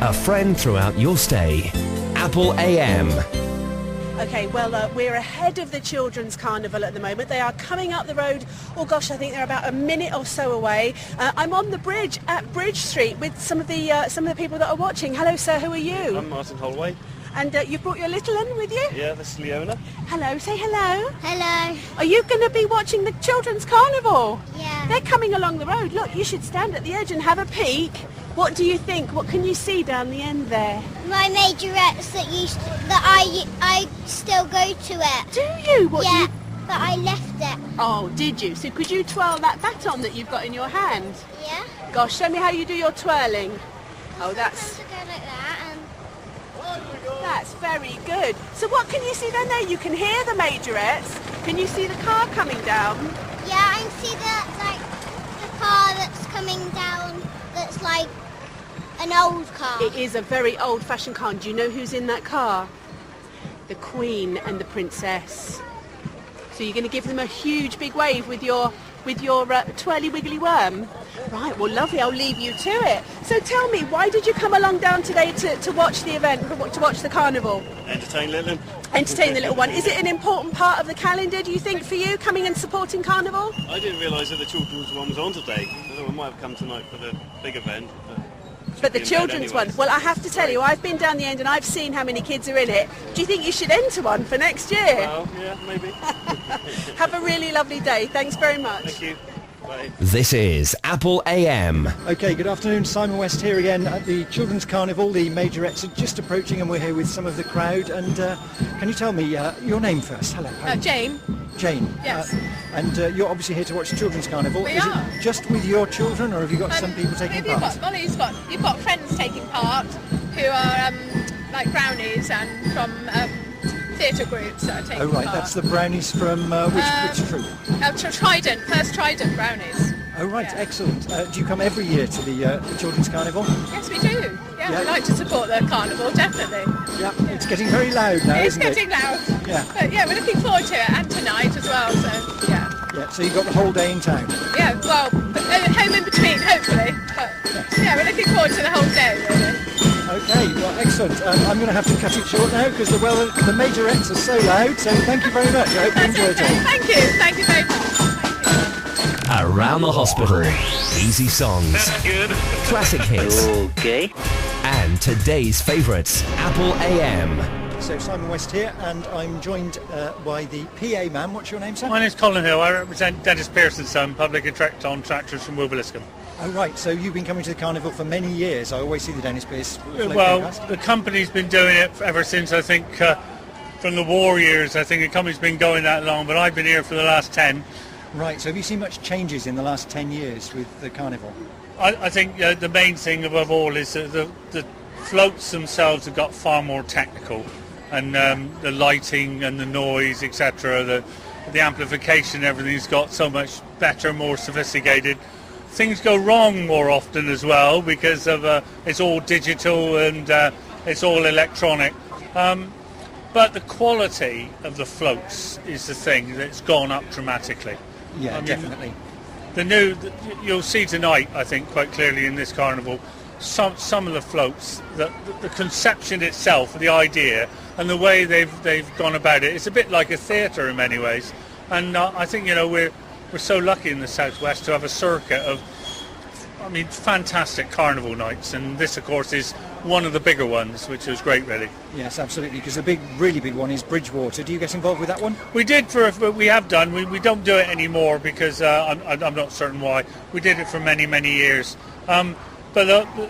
A friend throughout your stay. Apple AM. Okay, well, we're ahead of the Children's Carnival at the moment. They are coming up the road. Oh gosh, I think they're about a minute or so away. I'm on the bridge at Bridge Street with some of the people that are watching. Hello, sir. Who are you? I'm Martin Holloway. And you've brought your little one with you? Yeah, this is Leona. Hello. Say hello. Hello. Are you going to be watching the Children's Carnival? Yeah. They're coming along the road. Look, you should stand at the edge and have a peek. What do you think? What can you see down the end there? My majorettes that I still go to it. Do you? What yeah, you... but I left it. Oh, did you? So could you twirl that baton that you've got in your hand? Yeah. Gosh, show me how you do your twirling. Oh, that's... To go like that and... That's very good. So what can you see down there? You can hear the majorettes. Can you see the car coming down? Yeah, I can see the car that's coming down that's like an old car. It is a very old-fashioned car. Do you know who's in that car? The Queen and the Princess. So you're going to give them a huge big wave with your twirly wiggly worm? Right, well lovely, I'll leave you to it. So tell me, why did you come along down today to watch the event, to watch the carnival? Entertain little one. Entertain the little one. Is it an important part of the calendar, do you think, for you, coming and supporting Carnival? I didn't realise that the children's one was on today. I might have come tonight for the big event. But the children's one, well I have to tell you, I've been down the end and I've seen how many kids are in it. Do you think you should enter one for next year? Well, yeah, maybe. Have a really lovely day. Thanks very much. Thank you. Bye. This is Apple AM. Okay, good afternoon. Simon West here again at the Children's Carnival. The majorettes are just approaching and we're here with some of the crowd. And can you tell me your name first? Hello. Jane. Jane. Yes. And you're obviously here to watch the Children's Carnival. We Is are. it just with your children or have you got some people taking part? You've got friends taking part who are like brownies and from theatre groups that are taking part. Oh right, that's the brownies from which troupe? Trident, first Trident brownies. Oh right, Yeah. excellent. Do you come every year to the Children's Carnival? Yes, we do. Yeah, Yeah. we like to support the carnival, definitely. Yeah, it's getting very loud now, It's isn't getting it? loud. Yeah. But yeah, we're looking forward to it, and tonight as well, so yeah. Yeah, so you've got the whole day in town. Yeah, well, home in between, hopefully. But yeah, we're looking forward to the whole day, really. Okay, well, excellent. I'm going to have to cut it short now because the majorettes are so loud, so thank you very much. I hope you That's enjoyed okay. it. Thank you very much. Thank you. Around the hospital. Easy songs. Good. Classic hits. Okay. And today's favourites. Apple AM. So Simon West here, and I'm joined by the PA man. What's your name, sir? My name's Colin Hill. I represent Dennis Pearson's son, public and Taunton tractors from Wilbeliscombe. Oh right, so you've been coming to the carnival for many years. I always see the Dennis Pierce. Well, the company's been doing it ever since, I think, from the war years. I think the company's been going that long, but I've been here for the last 10. Right, so have you seen much changes in the last 10 years with the carnival? I think the main thing above all is that the floats themselves have got far more technical, and the lighting and the noise, etc., the amplification, everything's got so much better, more sophisticated. Things go wrong more often as well because of it's all digital and it's all electronic. But the quality of the floats is the thing that's gone up dramatically. Yeah, I mean, definitely. You'll see tonight, I think, quite clearly in this carnival, some of the floats, the conception itself, the idea, and the way they've gone about it. It's a bit like a theatre in many ways, and I think we're so lucky in the southwest to have a circuit of, fantastic carnival nights, and this, of course, is one of the bigger ones, which was great, really. Yes, absolutely, because the really big one is Bridgewater. Do you get involved with that one? We did we have done. We don't do it anymore because I'm not certain why. We did it for many, many years. But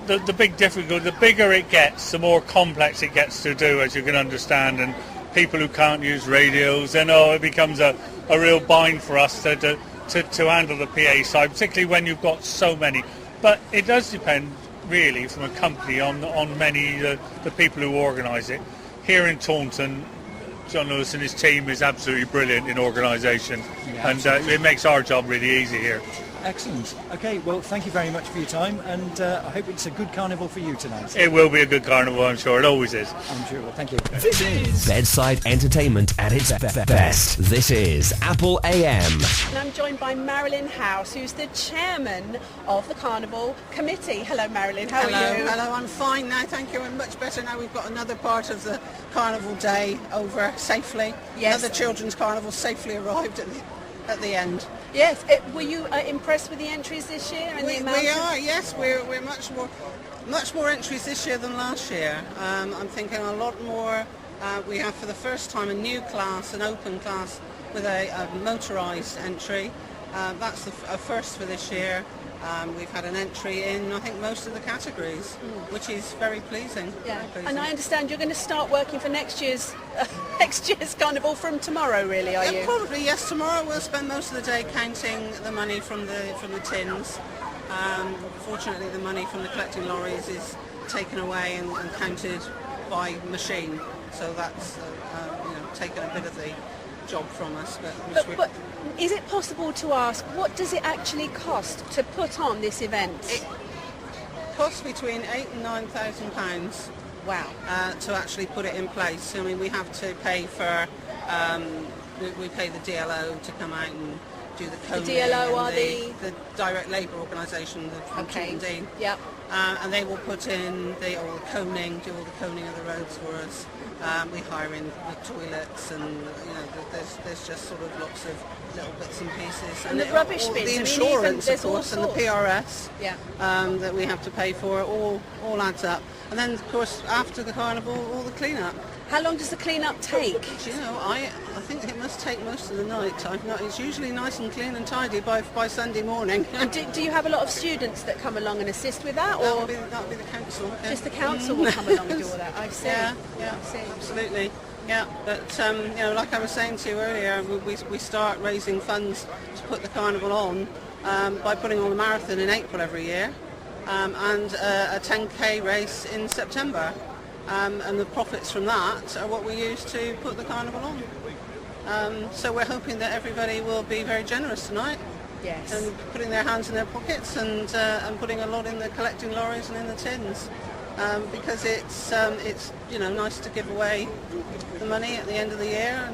the big difficulty, the bigger it gets, the more complex it gets to do, as you can understand, and people who can't use radios, then it becomes a real bind for us to handle the PA side, particularly when you've got so many. But it does depend, really, from a company on many the people who organise it. Here in Taunton, John Lewis and his team is absolutely brilliant in organisation, and it makes our job really easy here. Excellent. Okay, well, thank you very much for your time, and I hope it's a good carnival for you tonight. It will be a good carnival, I'm sure. It always is. I'm sure. Well, thank you. This is bedside entertainment at its best. This is Apple AM. And I'm joined by Marilyn House, who's the chairman of the Carnival Committee. Hello, Marilyn. How are you? Hello, I'm fine now, thank you. I'm much better now. We've got another part of the Carnival Day over safely. Yes. Another children's carnival safely arrived at the end. Yes. Were you impressed with the entries this year and the amount? We are, yes. We're much more entries this year than last year. I'm thinking a lot more. We have for the first time a new class, an open class with a motorised entry. That's a first for this year. We've had an entry in, I think, most of the categories, which is very pleasing. Yeah. Very pleasing. And I understand you're going to start working for next year's carnival from tomorrow, really, are you? Probably, yes. Tomorrow we'll spend most of the day counting the money from the tins. Fortunately, the money from the collecting lorries is taken away and counted by machine, so that's taken a bit of the job from us. But is it possible to ask, what does it actually cost to put on this event? It costs between £8,000 and £9,000. Wow. To actually put it in place. I mean, we have to pay for, we pay the DLO to come out and do the coning. The DLO are the Direct Labour Organisation from Taunton Dean. Yep. And they will put in all the coning, do all the coning of the roads for us. We hire in the toilets, and there's just sort of lots of little bits and pieces. And the rubbish bins. The insurance, of course, and the PRS yeah. that we have to pay for, all adds up. And then, of course, after the carnival, all the clean-up. How long does the clean-up take? Do you know, I think it must take most of the night. It's usually nice and clean and tidy by Sunday morning. And do you have a lot of students that come along and assist with that? Or That'll be the council. Yeah. Just the council will come along and do all that? I see. Yeah, I see. Absolutely. Yeah, but like I was saying to you earlier, we start raising funds to put the carnival on by putting on a marathon in April every year, and a 10k race in September. And the profits from that are what we use to put the carnival on. So we're hoping that everybody will be very generous tonight. Yes. And putting their hands in their pockets and putting a lot in the collecting lorries and in the tins. Because it's nice to give away the money at the end of the year.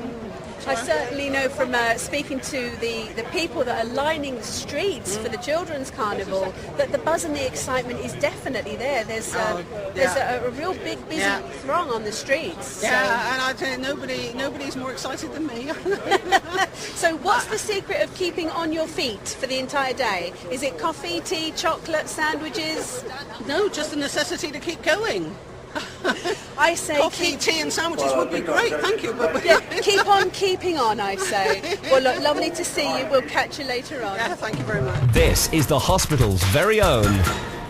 I certainly know from speaking to the people that are lining the streets for the children's carnival that the buzz and the excitement is definitely there. There's a real big busy throng on the streets. Yeah, and I tell you, nobody's more excited than me. So what's the secret of keeping on your feet for the entire day? Is it coffee, tea, chocolate, sandwiches? No, just the necessity to keep going. I say coffee, tea and sandwiches would be great, thank you. But keep on keeping on, I say. Well, look, lovely to see you. We'll catch you later on. Yeah, thank you very much. This is the hospital's very own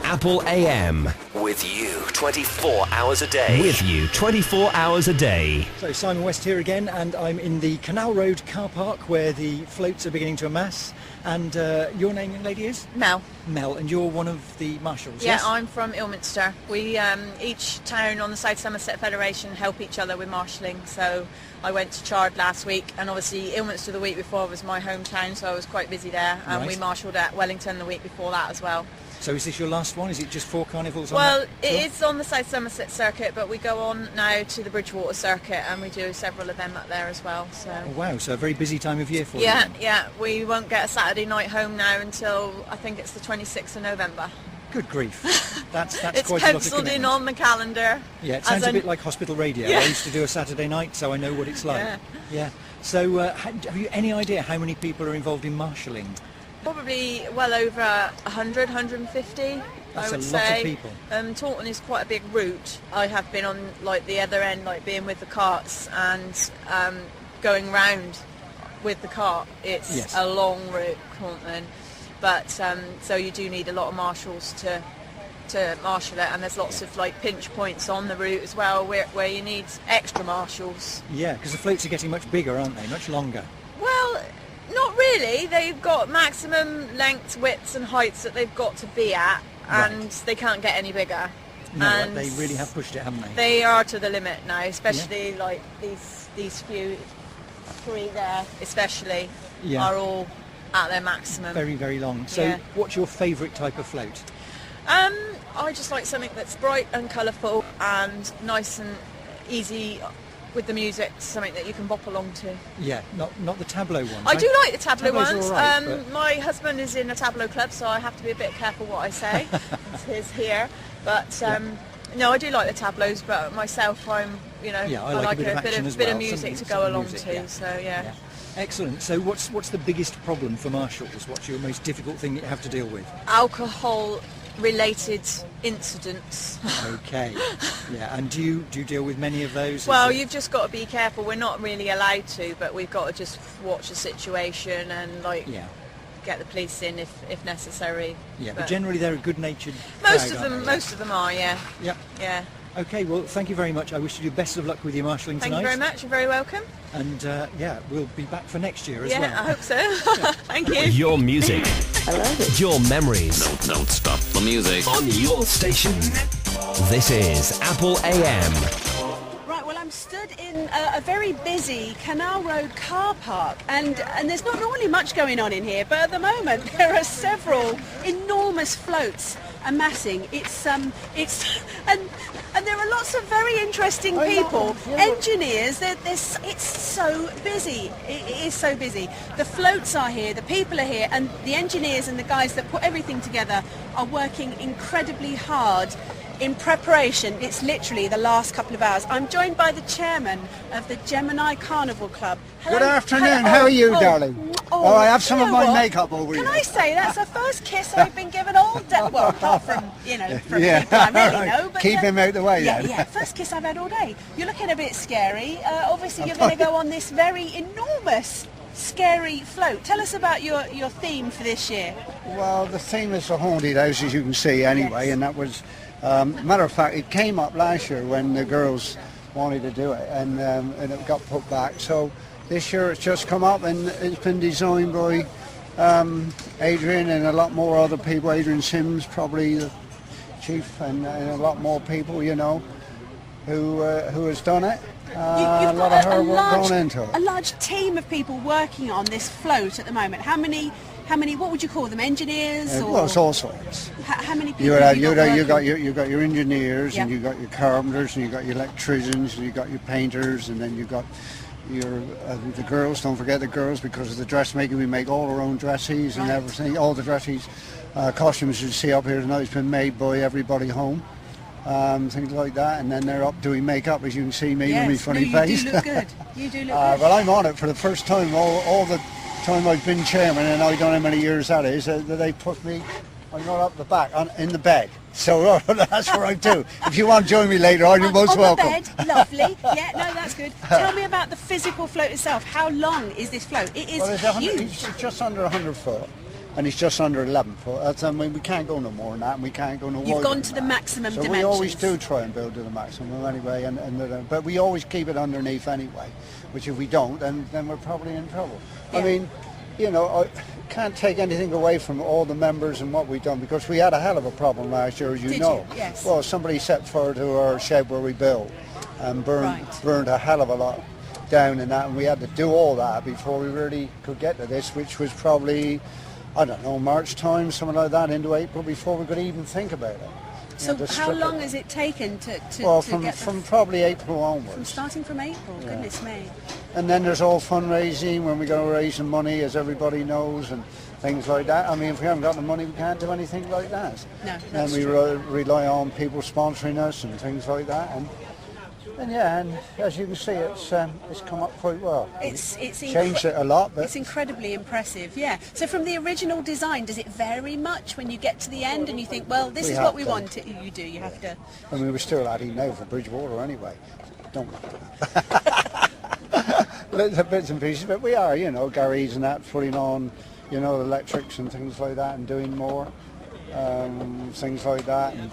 Apple AM. With you 24 hours a day. With you 24 hours a day. So Simon West here again, and I'm in the Canal Road car park where the floats are beginning to amass. And your name, young lady, is? Mel. Mel, and you're one of the marshals, Yeah, yes? I'm from Ilminster. We, each town on the South Somerset Federation help each other with marshalling. So I went to Chard last week, and obviously Ilminster the week before was my hometown, so I was quite busy there. And Right. we marshalled at Wellington the week before that as well. So is this your last one? Is it just 4 carnivals on Well, that it tour? is on the South Somerset circuit, but we go on now to the Bridgewater circuit, and we do several of them up there as well. So. Oh, wow, so a very busy time of year for you. Yeah, then. yeah. We won't get a Saturday night home now until I think it's the 26th of November. Good grief. That's It's quite a lot of penciled in commitment. on the calendar. Yeah, it sounds as a bit like hospital radio. Yeah. I used to do a Saturday night, so I know what it's like. Yeah. So have you any idea how many people are involved in marshalling? Probably well over 100, 150. That's I would a lot of say. people. Taunton is quite a big route. I have been on like the other end, like being with the carts and going round with the cart. It's Yes. a long route, Taunton, but so you do need a lot of marshals to marshal it, and there's lots of like pinch points on the route as well where you need extra marshals. Yeah, because the floats are getting much bigger, aren't they? Much longer. Well, not really. They've got maximum lengths, widths and heights that they've got to be at, and they can't get any bigger. No, and they really have pushed it, haven't they? They are to the limit now, especially like these few 3 there especially are all at their maximum. Very, very long. So Yeah. what's your favourite type of float? I just like something that's bright and colourful and nice and easy with the music, something that you can bop along to. Yeah, not the tableau ones. I do like the tableau Tableau's ones. all right, but- My husband is in a tableau club, so I have to be a bit careful what I say. It's his here. But no, I do like the tableaus, but myself, I'm, Yeah, I I like like a bit of action as bit well, of music something- to some go along music, to. yeah. So yeah. Excellent. So what's the biggest problem for marshals? What's your most difficult thing that you have to deal with? Alcohol-related incidents. Okay. Yeah, and do you deal with many of those? Well, Is it- you've just got to be careful. We're not really allowed to, but we've got to just watch the situation and Yeah. get the police in if necessary. Yeah, but generally they're a good-natured most crowd, of them, aren't they? most of them are. Yeah. Yep. Yeah. Okay, well, thank you very much. I wish you the best of luck with your marshalling Thank tonight. you very much. You're very welcome. And yeah, we'll be back for next year as Yeah, well. I hope so. Thank you. Your music. I love it. Your memories. Don't stop the music. On your station. This is Apple AM. Right, well, I'm stood in a very busy Canal Road car park, and there's not normally much going on in here, but at the moment there are several enormous floats amassing. And there are lots of very interesting people, engineers. It's so busy. It is so busy. The floats are here, the people are here, and the engineers and the guys that put everything together are working incredibly hard in preparation. It's literally the last couple of hours. I'm joined by the chairman of the Gemini Carnival Club. Hello. Good afternoon. How are you, darling? Oh, I have some of my makeup over Can you. I say that's the first kiss I've been given all day? Well, apart from, from people I really know. But, keep him out the way yeah, then. yeah, first kiss I've had all day. You're looking a bit scary. Obviously, you're going to go on this very enormous, scary float. Tell us about your theme for this year. Well, the theme is the haunted house, as you can see anyway, and that was, matter of fact, it came up last year when the girls wanted to do it, and it got put back. So this year it's just come up, and it's been designed by Adrian and a lot more other people. Adrian Sims, probably the chief, and a lot more people, who has done it. A lot of hard work gone into it. A large team of people working on this float at the moment. How many? What would you call them? Engineers? Or Well, it's all sorts. How many people? You have got working? you got your engineers, Yep. and you got your carpenters, and you got your electricians, and you got your painters, and then you got your the girls. Don't forget the girls, because of the dressmaking, we make all our own dresses and everything. All the dresses, costumes you see up here tonight has been made by everybody home. Things like that, and then they're up doing makeup, as you can see me with my funny face. You do look good. You do look good. Well, I'm on it for the first time. All the time I've been chairman, and I don't know how many years that is. That they put me, I'm not up the back, in the bed. So that's what I do. If you want to join me later on, you're most welcome. On the bed, lovely. Yeah, no, that's good. Tell me about the physical float itself. How long is this float? It is huge. It's just under 100 foot. And it's just under 11 foot. We can't go no more than that, and we can't go no wider. You've gone than to that. the maximum so dimensions. we always do try and build to the maximum anyway, but we always keep it underneath anyway, which if we don't, then we're probably in trouble. Yeah. I mean, I can't take anything away from all the members and what we've done, because we had a hell of a problem last year, as you Did know. you? Yes. Well, somebody set fire to our shed where we built and burned a hell of a lot down in that, and we had to do all that before we really could get to this, which was probably, I don't know, March time, something like that, into April, before we could even think about it. So how long has it taken to from probably April onwards. Starting from April, goodness me. And then there's all fundraising when we go raising money, as everybody knows, and things like that. I mean, if we haven't got the money, we can't do anything like that. No, and we rely on people sponsoring us and things like that. And as you can see, it's come up quite well. It's changed it a lot, but it's incredibly impressive. Yeah. So from the original design, does it vary much when you get to the end and you think, well, this is what we want? You do. You have to. I mean, we're still adding now for Bridgewater anyway. Don't. Little bits and pieces, but we are, Gary's and that, putting on, electrics and things like that, and doing more things like that, and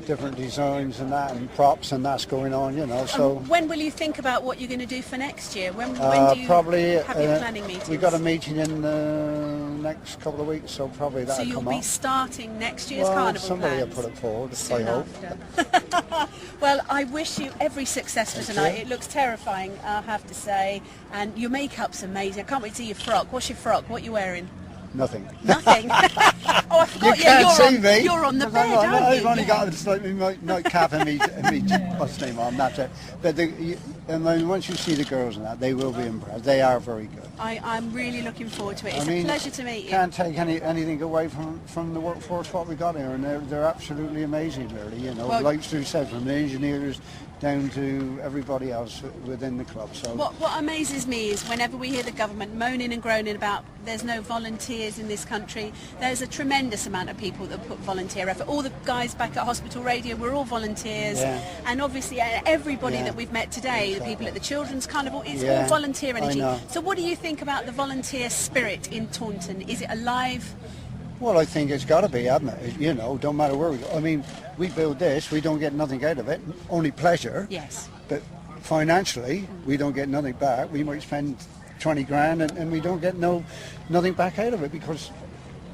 different designs and that, and props, and that's going on, So when will you think about what you're going to do for next year? When do you probably have your planning meetings? We've got a meeting in the next couple of weeks, so probably that'll come up. So you'll be starting next year's carnival somebody plans. will put it forward, Soon I hope. after. Well, I wish you every success for tonight. It looks terrifying, I have to say. And your makeup's amazing. I can't wait to see your frock. What's your frock? What are you wearing? Nothing. Nothing. Oh, I forgot. You can't see me. You're on the bed, aren't I've you? only got a nightcap and me what's the name on, that's it. But and then once you see the girls and that, they will be impressed. They are very good. I'm really looking forward to it. It's a pleasure to meet you. Can't take anything away from the workforce what we got here, and they're absolutely amazing, really. You know, Well, like Stu said, from the engineers down to everybody else within the club. So what amazes me is whenever we hear the government moaning and groaning about there's no volunteers in this country, there's a tremendous amount of people that put volunteer effort. All the guys back at Hospital Radio, we're all volunteers, and obviously everybody that we've met today, the people at the Children's Carnival, it's all volunteer energy. So what do you think about the volunteer spirit in Taunton? Is it alive? Well, I think it's got to be, hasn't it? You know, don't matter where we go. I mean, we build this, we don't get nothing out of it, only pleasure. Yes. But financially, we don't get nothing back. We might spend 20 grand and we don't get nothing back out of it, because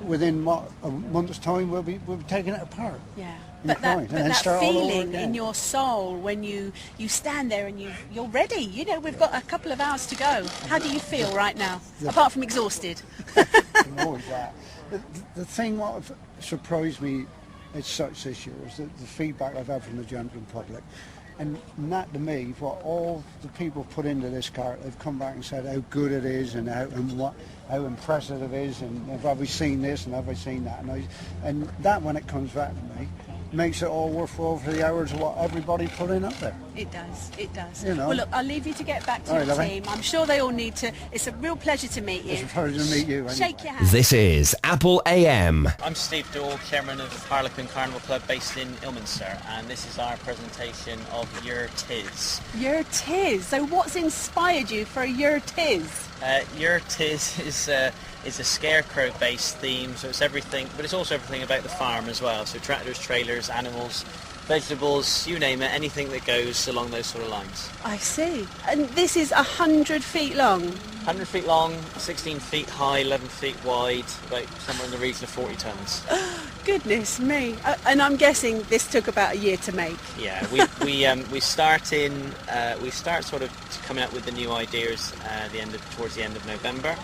within a month's time we'll be taking it apart. Yeah. But that feeling in your soul when you stand there and you're ready. You know, we've got a couple of hours to go. How do you feel right now, apart from exhausted? Always that. The thing what surprised me as such this year is the feedback I've had from the general public, and that to me, what all the people put into this car, they've come back and said how good it is and how impressive it is, and have we seen this and have I seen that, and that when it comes back to me, makes it all worthwhile for the hours of what everybody put in up there. It does. You know. Well, look, I'll leave you to get back to your team. I'm sure they all need to. It's a real pleasure to meet you. It's a pleasure to meet you. Shake your hand. This is Apple AM. I'm Steve Dole, chairman of Harlequin Carnival Club based in Ilminster, and this is our presentation of Your Tiz. Your Tiz. So what's inspired you for Your Tiz? Your Tiz is a scarecrow-based theme, so it's everything, but it's also everything about the farm as well. So tractors, trailers, animals, vegetables, you name it, anything that goes along those sort of lines. I see. And this is 100 feet long? 100 feet long, 16 feet high, 11 feet wide, about somewhere in the region of 40 tons. Goodness me. And I'm guessing this took about a year to make. Yeah, we start sort of coming up with the new ideas towards the end of November,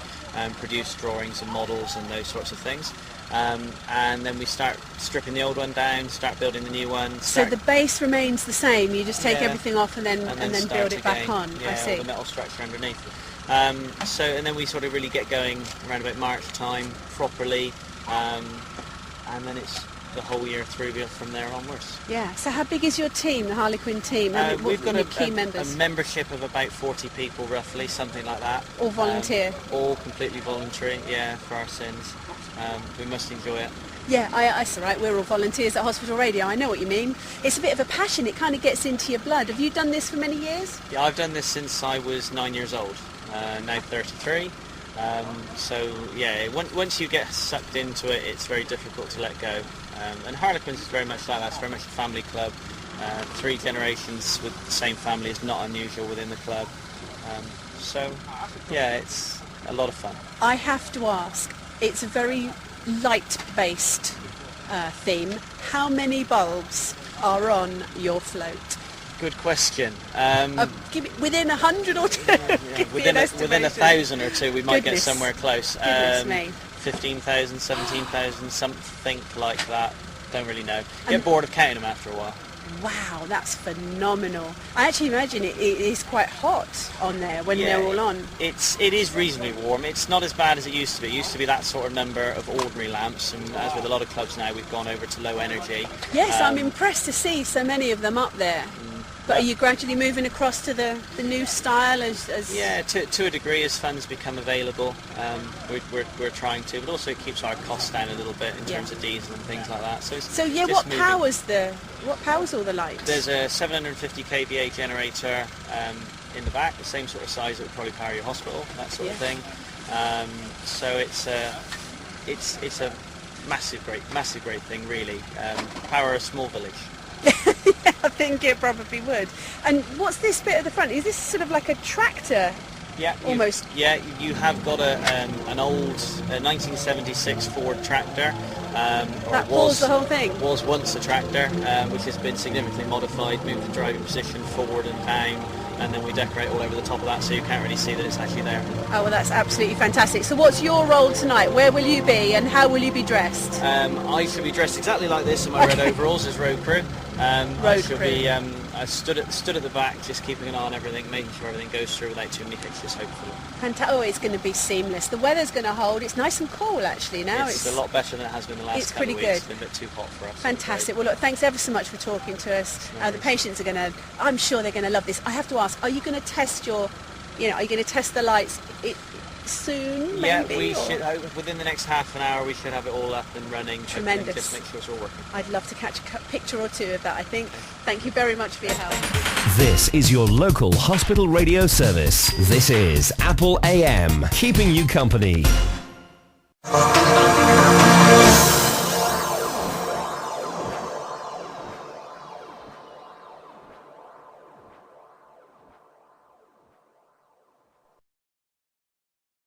produce drawings and models and those sorts of things. And then we start stripping the old one down, start building the new one. So the base remains the same, you just take everything off and then build it back on. Yeah, I see. all the metal structure underneath. And then we sort of really get going around about March time properly, and then it's the whole year through from there onwards. Yeah, so how big is your team, the Harlequin team? We've got key members? A membership of about 40 people roughly, something like that. All volunteer? All completely voluntary, yeah, for our sins. We must enjoy it. Yeah, that's all right. We're all volunteers at Hospital Radio. I know what you mean. It's a bit of a passion. It kind of gets into your blood. Have you done this for many years? Yeah, I've done this since I was 9 years old. Now 33. So yeah, once you get sucked into it, it's very difficult to let go. And Harlequins is very much like that. It's very much a family club. 3 generations with the same family is not unusual within the club. So yeah, it's a lot of fun. I have to ask, it's a very light-based theme. How many bulbs are on your float? Good question. Give it within 100 or 2. Within 1,000 or 2, we might get somewhere close. Goodness me. 15,000, 17,000, something like that. Don't really know. Get bored of counting them after a while. Wow, that's phenomenal. I actually imagine it is quite hot on there when they're all on. It is reasonably warm. It's not as bad as it used to be. It used to be that sort of number of ordinary lamps, and as with a lot of clubs now, we've gone over to low energy. Yes, I'm impressed to see so many of them up there. But are you gradually moving across to the new style as... Yeah, to a degree, as funds become available, we're trying to, but also it keeps our costs down a little bit in terms of diesel and things like that. What powers all the lights? There's a 750 kVA generator in the back, the same sort of size that would probably power your hospital, that sort of thing. So it's a massive great thing, really. Power a small village. I think it probably would. And what's this bit at the front? Is this sort of like a tractor? Yeah, almost. You have got an old 1976 Ford tractor. That pulls the whole thing? Was once a tractor, which has been significantly modified, moved the driving position forward and down, and then we decorate all over the top of that so you can't really see that it's actually there. Oh, well, that's absolutely fantastic. So what's your role tonight? Where will you be and how will you be dressed? I should be dressed exactly like this in my red overalls as road crew. I should be I stood at the back, just keeping an eye on everything, making sure everything goes through without too many hitches, hopefully. Oh, it's going to be seamless. The weather's going to hold. It's nice and cool, actually, now. It's a lot better than it has been the last couple of weeks. It's been a bit too hot for us. Fantastic. Well, look, thanks ever so much for talking to us. The patients are going to, I'm sure they're going to love this. I have to ask, are you going to test are you going to test the lights soon, yeah, maybe? We should, within the next half an hour, we should have it all up and running. Tremendous. Just make sure it's all working. I'd love to catch a picture or two of that, I think. Thank you very much for your help. This is your local hospital radio service. This is Apple AM, keeping you company.